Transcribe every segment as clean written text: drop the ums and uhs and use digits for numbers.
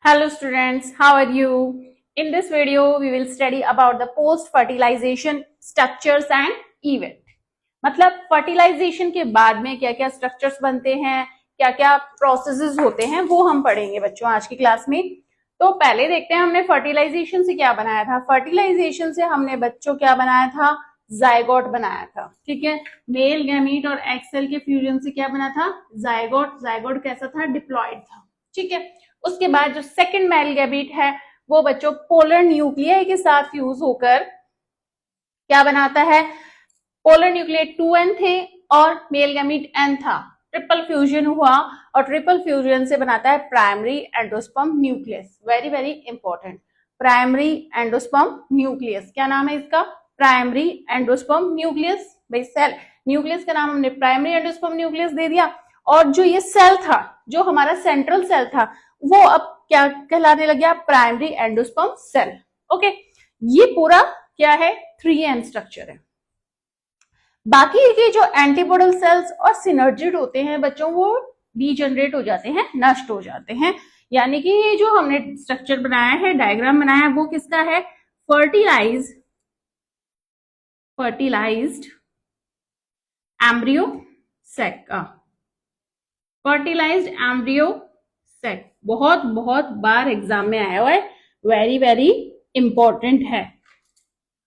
Hello students, how are you? In this video, we will study about the post-fertilization structures and event. मतलब fertilization के बाद में क्या क्या structures बनते हैं, क्या क्या processes होते हैं, वो हम पढ़ेंगे बच्चों आज की क्लास में। तो पहले देखते हैं हमने fertilization से क्या बनाया था। fertilization से हमने बच्चों क्या बनाया था, जायगोट बनाया था। ठीक है, मेल गैमीट और एक्स सेल के फ्यूजन से क्या बना था, जायगोट। जायगोट कैसा था, डिप्लॉयड था। ठीक है, उसके बाद जो सेकंड मेल गैमीट है वो बच्चों पोलर न्यूक्लियाई के साथ फ्यूज होकर क्या बनाता है, पोलर न्यूक्लियाई 2n थे और मेल गैमीट n था, ट्रिपल फ्यूजन हुआ और ट्रिपल फ्यूजन से बनाता है primary endosperm nucleus. Very very important, primary endosperm nucleus. क्या नाम है इसका, प्राइमरी एंडोस्पर्म न्यूक्लियस। भाई सेल न्यूक्लियस का नाम हमने प्राइमरी एंडोस्पर्म न्यूक्लियस दे दिया। और जो ये सेल था, जो हमारा सेंट्रल सेल था, वो अब क्या कहलाने लग गया, प्राइमरी एंडोस्पर्म सेल। ओके, ये पूरा क्या है, 3n स्ट्रक्चर है। बाकी के जो एंटीपोडल सेल्स और सिनर्जिड होते हैं बच्चों, वो डीजनरेट हो जाते हैं, नष्ट हो जाते हैं। यानी कि ये जो हमने स्ट्रक्चर बनाया है, डायग्राम बनाया है, वो किसका है, फर्टिलाइज्ड एम्ब्रियो सेक का। फर्टिलाइज्ड एम्ब्रियो सेक बहुत बहुत बार एग्जाम में आया हुआ है, वेरी वेरी इंपॉर्टेंट है।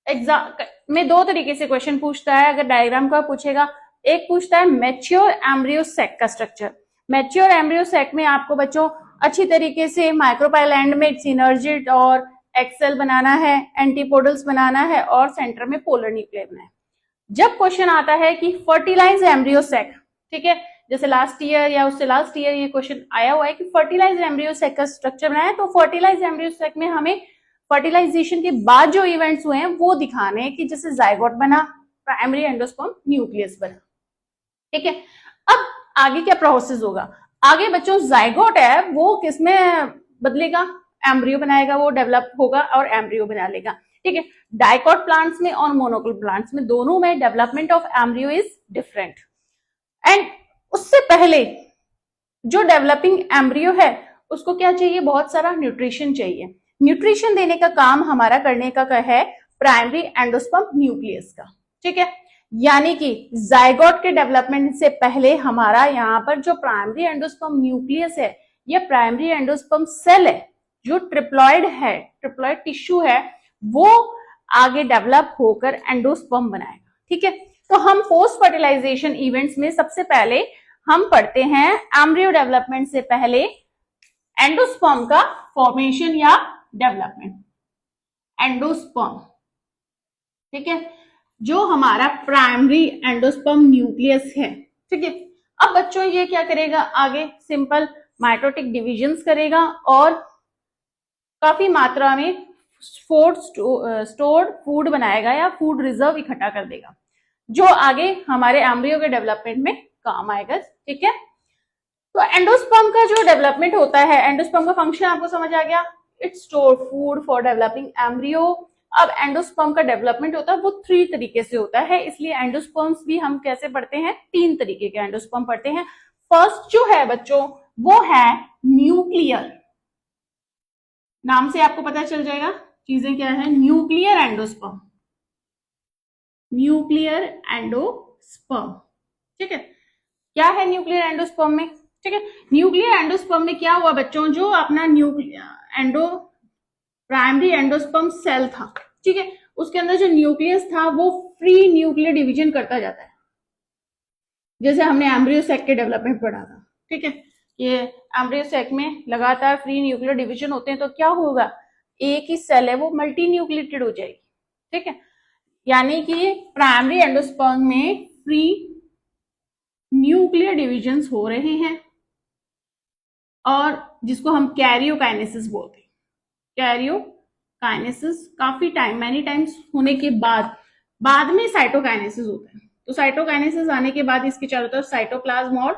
एग्जाम में दो तरीके से क्वेश्चन पूछता है। अगर डायग्राम का पूछेगा, एक पूछता है मैच्योर एम्ब्रियो सेक का स्ट्रक्चर। मैच्योर एम्ब्रियो सेक में आपको बच्चों अच्छी तरीके से माइक्रोपाइल एंड में सिनर्जिड और एक्सेल बनाना है, एंटीपोडल्स बनाना है और सेंटर में पोलर न्यूक्लियर बनाना है। जब क्वेश्चन आता है कि फर्टिलाइज एम्ब्रियो सेक, ठीक है, जैसे लास्ट ईयर या उससे लास्ट ईयर ये क्वेश्चन आया हुआ है कि फर्टिलाइज एम्ब्रियो सेक का स्ट्रक्चर बनाया है, तो फर्टिलाइज एम्ब्रियो सेक में हमें फर्टिलाइजेशन के बाद जो इवेंट्स हुए हैं वो दिखाने हैं कि जैसे जायगोट बना, प्राइमरी एंडोस्पर्म न्यूक्लियस बना। ठीक है, अब आगे क्या प्रोसेस होगा, आगे बच्चों जायगोट है वो किसमें बदलेगा, एम्ब्रियो बनाएगा, वो डेवलप होगा और एम्ब्रियो बना लेगा। ठीक है, डाइकोट प्लांट्स में और मोनोकोट प्लांट्स में दोनों में development of embryo is different. And उससे पहले जो डेवलपिंग एम्ब्रियो है उसको क्या चाहिए, बहुत सारा न्यूट्रिशन चाहिए। न्यूट्रिशन देने का काम हमारा करने का है प्राइमरी एंडोस्पर्म न्यूक्लियस का। ठीक है, यानी कि जायगोट के डेवलपमेंट से पहले हमारा यहाँ पर जो प्राइमरी एंडोस्पर्म न्यूक्लियस है, ये प्राइमरी एंडोस्पर्म सेल है जो ट्रिप्लॉइड है, ट्रिप्लॉइड टिश्यू है, वो आगे डेवलप होकर एंडोस्पर्म बनाएगा। ठीक है, तो हम पोस्ट फर्टिलाइजेशन इवेंट्स में सबसे पहले हम पढ़ते हैं एम्ब्रियो डेवलपमेंट से पहले एंडोस्पर्म का फॉर्मेशन या डेवलपमेंट, एंडोस्पर्म। ठीक है, जो हमारा प्राइमरी एंडोस्पर्म न्यूक्लियस है। ठीक है, अब बच्चों ये क्या करेगा, आगे सिंपल माइटोटिक डिविजन्स करेगा और काफी मात्रा में स्टोर्ड फूड बनाएगा या फूड रिजर्व इकट्ठा कर देगा, जो आगे हमारे एम्ब्रियो के डेवलपमेंट में काम आएगा। ठीक है, तो एंडोस्पर्म का जो डेवलपमेंट होता है, एंडोस्पर्म का फंक्शन आपको समझ आ गया, it store food for developing embryo. अब एंडोस्पर्म का डेवलपमेंट होता है वो 3 तरीके से होता है, इसलिए एंडोस्पर्म्स भी हम कैसे पढ़ते हैं, 3 तरीके के एंडोस्पर्म पढ़ते हैं। फर्स्ट जो है बच्चों वो है न्यूक्लियर, नाम से आपको पता चल जाएगा चीजें क्या है, न्यूक्लियर एंडोस्पर्म, न्यूक्लियर एंडोस्पर्म। ठीक है, क्या है न्यूक्लियर एंडोस्पर्म में, ठीक है, न्यूक्लियर एंडोस्पर्म में क्या हुआ बच्चों, जो अपना प्राइमरी एंडोस्पर्म सेल था, ठीक है, उसके अंदर जो न्यूक्लियस था वो फ्री न्यूक्लियर डिवीजन करता जाता है, जैसे हमने एम्ब्रियो सेक के डेवलपमेंट पढ़ा था। ठीक है, ये एम्ब्रियो सेक में लगातार फ्री न्यूक्लियर डिवीजन होते हैं, तो क्या होगा, एक ही सेल है वो मल्टी न्यूक्लिएटेड हो जाएगी। ठीक है, यानी कि प्राइमरी एंडोस्पर्म में फ्री न्यूक्लियर डिविजन्स हो रहे हैं और जिसको हम कैरियोकाइनेसिस बोलते हैं। कैरियोकाइनेसिस काफी टाइम, मैनी टाइम्स होने के बाद में साइटोकाइनेसिस होता है। तो साइटोकाइनेसिस आने के बाद इसके चारों तरफ साइटोप्लाज्म और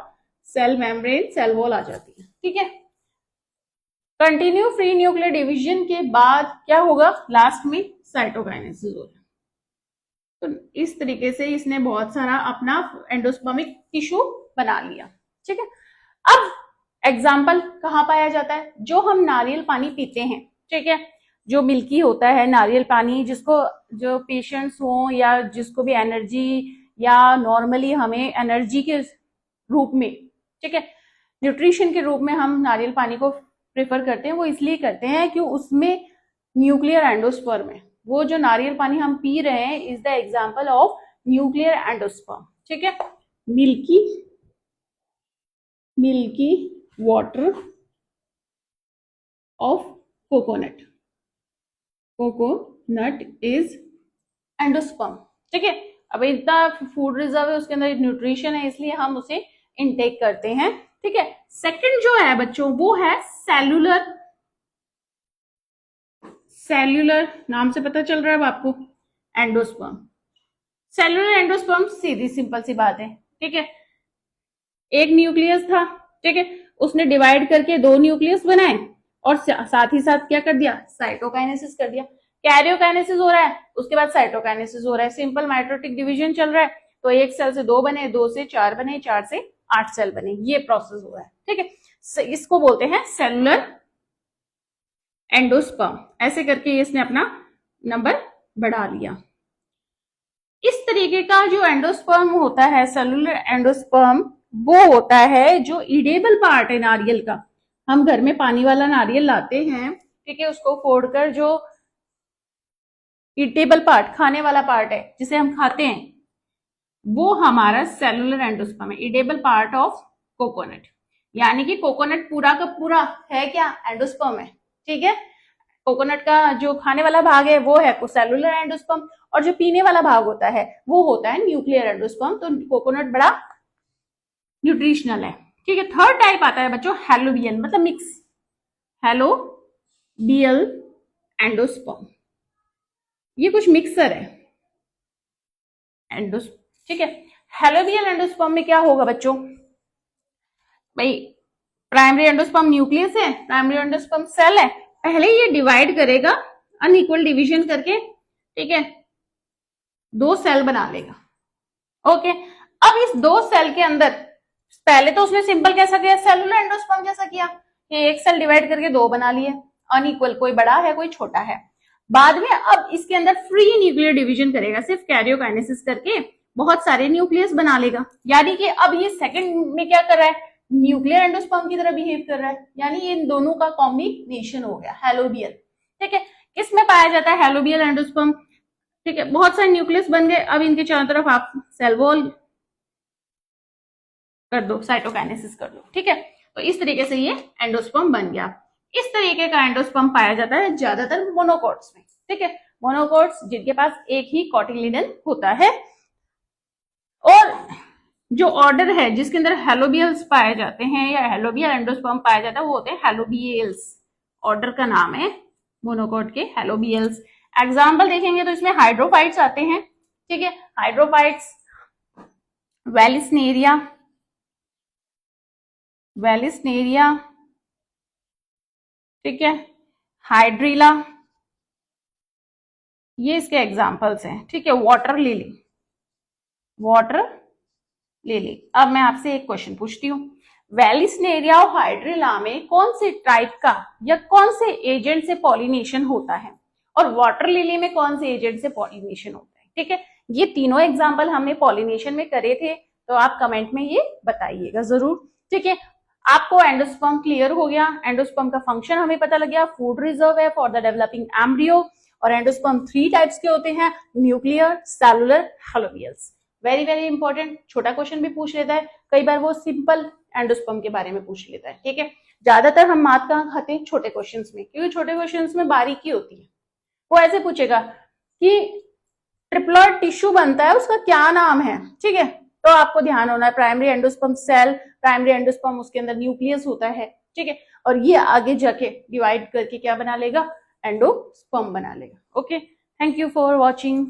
सेल मेम्ब्रेन, सेल वॉल आ जाती है। ठीक है, कंटिन्यू फ्री न्यूक्लियर डिवीजन के बाद क्या होगा, लास्ट में साइटोकाइनेसिस होगा। तो इस तरीके से इसने बहुत सारा अपना एंडोस्पर्मिक टिश्यू बना लिया। ठीक है, अब एग्जाम्पल कहाँ पाया जाता है? जो हम नारियल पानी पीते हैं, ठीक है, जो मिल्की होता है नारियल पानी, जिसको जो पेशेंट्स हो या जिसको भी एनर्जी या नॉर्मली हमें एनर्जी के रूप में, ठीक है, न्यूट्रिशन के रूप में हम नारियल पानी को प्रेफर करते हैं, वो इसलिए करते हैं कि उसमें न्यूक्लियर एंडोस्पर्म है। वो जो नारियल पानी हम पी रहे हैं is the example of nuclear endosperm, ठीक है। Milky water of coconut, coconut is endosperm, ठीक है। अब इतना फूड रिजर्व है, उसके अंदर न्यूट्रिशन है, इसलिए हम उसे इनटेक करते हैं, ठीक है। सेकंड जो है बच्चों वो है सेलुलर, सेल्यूलर नाम से पता चल रहा है अब आपको, एंडोस्पर्म। सेलुलर एंडोस्पर्म सीधी सिंपल सी बात है, ठीक है। एक न्यूक्लियस था, ठीक है, उसने डिवाइड करके 2 न्यूक्लियस बनाए और साथ ही साथ क्या कर दिया, साइटोकाइनेसिस कर दिया। कैरियोकाइनेसिस हो रहा है, उसके बाद साइटोकाइनेसिस हो रहा है, सिंपल माइटोटिक डिवीजन चल रहा है, तो एक सेल से 2 बने, 2 से 4 बने, 4 से 8 सेल बने, ये प्रोसेस हो रहा है, ठीक है। इसको बोलते हैं सेलुलर एंडोस्पर्म। ऐसे करके इसने अपना नंबर बढ़ा लिया। इस तरीके का जो एंडोस्पर्म होता है, सेलुलर एंडोस्पर्म, वो होता है जो ईडेबल पार्ट है नारियल का। हम घर में पानी वाला नारियल लाते हैं, ठीक है, उसको फोड़कर जो ईटेबल पार्ट, खाने वाला पार्ट है जिसे हम खाते हैं, वो हमारा सेलुलर एंडोस्पर्म है, ईडेबल पार्ट ऑफ कोकोनट। यानी कि कोकोनट पूरा का पूरा है क्या, एंडोस्पर्म है, ठीक है। कोकोनट का जो खाने वाला भाग है वो है सेलुलर एंडोस्पर्म, और जो पीने वाला भाग होता है वो होता है न्यूक्लियर एंडोस्पर्म। तो कोकोनट बड़ा न्यूट्रिशनल है, ठीक है। थर्ड टाइप आता है बच्चों हेलोबियल, मतलब मिक्स, हेलोबियल एंडोस्पर्म। ये कुछ मिक्सर है एंडोस्पर्म, ठीक है। हेलोबियल एंडोस्पर्म में क्या होगा बच्चों, भाई प्राइमरी एंडोस्पर्म न्यूक्लियस है, प्राइमरी एंडोस्पर्म सेल है, पहले ये डिवाइड करेगा अनइक्वल डिवीजन करके, ठीक है, 2 सेल बना लेगा, ओके। अब इस 2 सेल के अंदर पहले तो उसने सिंपल कैसा किया, सेलुलर एंडोस्पर्म जैसा किया, ये एक सेल डिवाइड करके 2 बना लिए अनइक्वल, कोई बड़ा है कोई छोटा है। बाद में अब इसके अंदर फ्री न्यूक्लियर डिवीजन करेगा, सिर्फ कैरियोकाइनेसिस करके बहुत सारे न्यूक्लियस बना लेगा। यानी कि अब ये सेकंड में क्या कर रहा है, न्यूक्लियर एंडोस्पर्म की तरह बिहेव कर रहा है, यानी इन दोनों का कॉम्बिनेशन हो गया हेलोबियल, ठीक है। किसमें पाया जाता है हेलोबियल एंडोस्पर्म, ठीक है, बहुत सारे न्यूक्लियस बन गए, अब इनके चारों तरफ आप सेल वॉल कर दो, साइटोकाइनेसिस कर दो, ठीक है। तो इस तरीके से ये एंडोस्पर्म बन गया। इस तरीके का एंडोस्पर्म पाया जाता है ज्यादातर मोनोकॉट्स में, ठीक है, मोनोकॉट्स जिनके पास एक ही कॉटिलिडन होता है। और जो ऑर्डर है जिसके अंदर हेलोबियल्स पाए जाते हैं या हेलोबियल एंडोस्पर्म पाया जाता है वो होते हैं हेलोबियल्स, ऑर्डर का नाम है मोनोकॉट के हेलोबियल्स। एग्जाम्पल देखेंगे तो इसमें हाइड्रोफाइट्स आते हैं, ठीक है, हाइड्रोफाइट्स, वेलिस्नेरिया, ठीक है, हाइड्रिला, ये इसके एग्जाम्पल्स हैं, ठीक है। Water lily. अब मैं आपसे एक क्वेश्चन पूछती हूँ, वेलिस्नेरिया और हाइड्रिला में कौन से टाइप का या कौन से एजेंट से पॉलिनेशन होता है, और वाटर लिली में कौन से एजेंट से पॉलिनेशन होता है, ठीक है। ये तीनों एग्जाम्पल हमने पॉलिनेशन में करे थे, तो आप कमेंट में ये बताइएगा जरूर, ठीक है। आपको एंडोस्पर्म क्लियर हो गया, एंडोस्पर्म का फंक्शन हमें पता लग गया, फूड रिजर्व है फॉर द डेवलपिंग एम्ब्रियो, और एंडोस्पर्म 3 टाइप्स के होते हैं, nuclear, cellular, helobials. Very very important, छोटा क्वेश्चन भी पूछ लेता है, कई बार वो सिंपल एंडोस्पर्म के बारे में पूछ लेता है, ठीक है। ज्यादातर हम मात कहाँ खाते हैं, छोटे क्वेश्चंस में, क्योंकि छोटे क्वेश्चंस में बारीकी होती है। वो ऐसे पूछेगा कि ट्रिप्लॉइड टिश्यू बनता है, उसका क्या नाम है, ठीक है, तो आपको ध्यान होना है primary endosperm cell, primary endosperm उसके अंदर न्यूक्लियस होता है, ठीक है, और ये आगे जाके डिवाइड करके क्या बना लेगा, एंडोस्पर्म बना लेगा, okay. Thank you for watching.